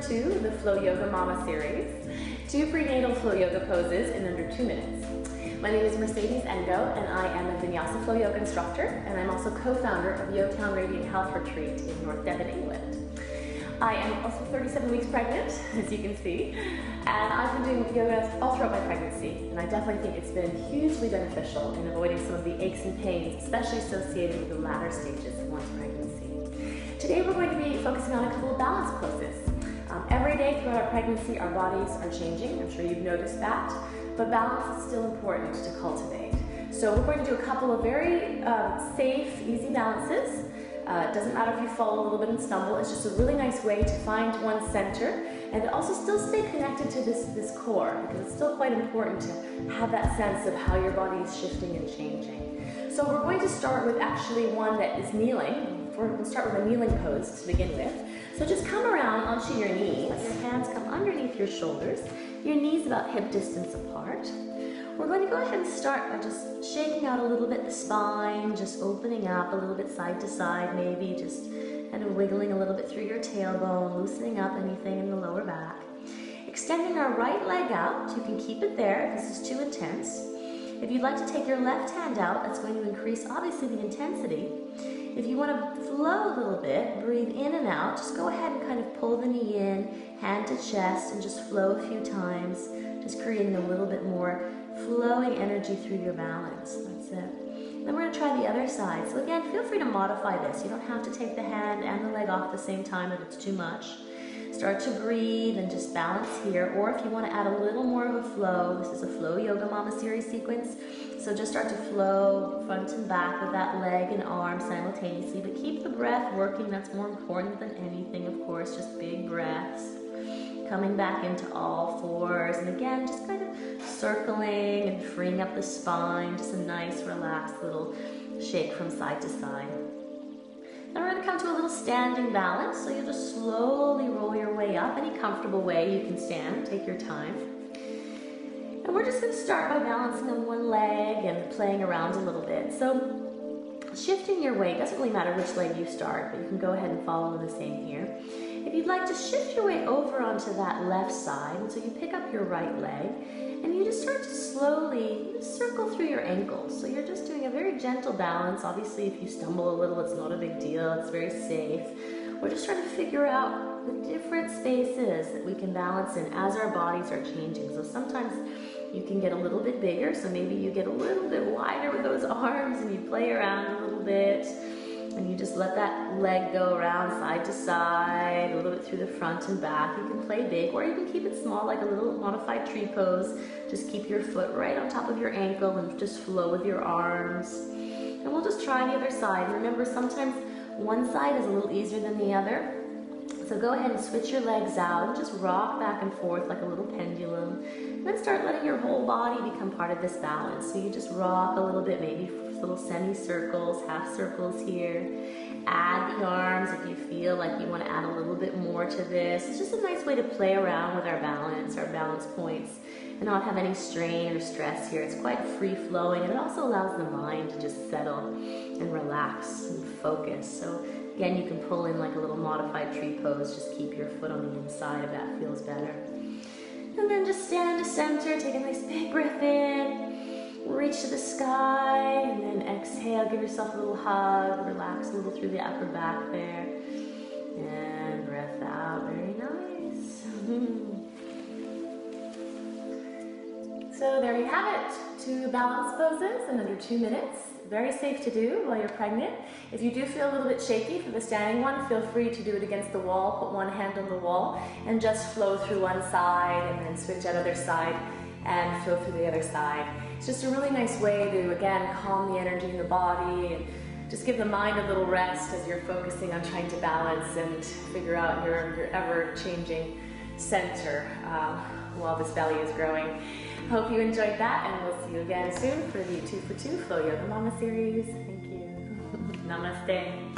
2, the Flow Yoga Mama series. 2 prenatal flow yoga poses in under 2 minutes. My name is Mercedes Engo, and I am a Vinyasa Flow Yoga instructor, and I'm also co-founder of Yotown Radiant Health Retreat in North Devon, England. I am also 37 weeks pregnant, as you can see, and I've been doing yoga all throughout my pregnancy, and I definitely think it's been hugely beneficial in avoiding some of the aches and pains, especially associated with the latter stages of one's pregnancy. Today we're going to be focusing on a couple of balance poses. Every day throughout our pregnancy, our bodies are changing. I'm sure you've noticed that, but balance is still important to cultivate. So we're going to do a couple of very safe, easy balances. It doesn't matter if you fall a little bit and stumble. It's just a really nice way to find one's center and to also still stay connected to this core, because it's still quite important to have that sense of how your body is shifting and changing. So we're going to start with actually one that is kneeling. We'll start with a kneeling pose to begin with. So just come around onto your knees. Let your hands come underneath your shoulders. Your knees about hip distance apart. We're going to go ahead and start by just shaking out a little bit the spine, just opening up a little bit side to side, maybe just kind of wiggling a little bit through your tailbone, loosening up anything in the lower back. Extending our right leg out. You can keep it there if this is too intense. If you'd like to take your left hand out, that's going to increase obviously the intensity. If you want to flow a little bit, breathe in and out, just go ahead and kind of pull the knee in, hand to chest, and just flow a few times, just creating a little bit more flowing energy through your balance. That's it. Then we're going to try the other side. So again, feel free to modify this. You don't have to take the hand and the leg off at the same time if it's too much. Start to breathe and just balance here. Or if you want to add a little more of a flow, this is a Flow Yoga Mama series sequence. So just start to flow front and back with that leg and arm simultaneously, but keep the breath working. That's more important than anything, of course, just big breaths. Coming back into all fours, and again, just kind of circling and freeing up the spine, just a nice relaxed little shake from side to side. Then we're going to come to a little standing balance, so you'll just slowly roll your way up. Any comfortable way you can stand, take your time. And we're just going to start by balancing on one leg and playing around a little bit. So shifting your weight, doesn't really matter which leg you start, but you can go ahead and follow the same here. If you'd like to shift your weight over onto that left side, so you pick up your right leg, and you just start to slowly circle through your ankles. So you're just doing a very gentle balance. Obviously, if you stumble a little, it's not a big deal. It's very safe. We're just trying to figure out the different spaces that we can balance in as our bodies are changing. So sometimes you can get a little bit bigger, so maybe you get a little bit wider with those arms and you play around a little bit. And you just let that leg go around side to side, a little bit through the front and back. You can play big, or you can keep it small, like a little modified tree pose. Just keep your foot right on top of your ankle and just flow with your arms. And we'll just try the other side. Remember, sometimes one side is a little easier than the other. So go ahead and switch your legs out and just rock back and forth like a little pendulum. And then start letting your whole body become part of this balance. So you just rock a little bit, maybe little semicircles, half circles here. Add the arms if you feel like you want to add a little bit more to this. It's just a nice way to play around with our balance points, and not have any strain or stress here. It's quite free flowing, and it also allows the mind to just settle and relax and focus. So again, you can pull in like a little modified tree pose. Just keep your foot on the inside if that feels better. And then just stand to center, take a nice big breath in. Reach to the sky, and then exhale, give yourself a little hug, relax a little through the upper back there, and breath out, very nice. So there you have it, 2 balance poses in under 2 minutes. Very safe to do while you're pregnant. If you do feel a little bit shaky for the standing one, feel free to do it against the wall, put one hand on the wall, and just flow through one side, and then switch that other side, and flow through the other side. It's just a really nice way to, again, calm the energy in the body and just give the mind a little rest as you're focusing on trying to balance and figure out your ever-changing center while this belly is growing. Hope you enjoyed that, and we'll see you again soon for the 2 for 2 Flow Yoga Mama series. Thank you. Namaste.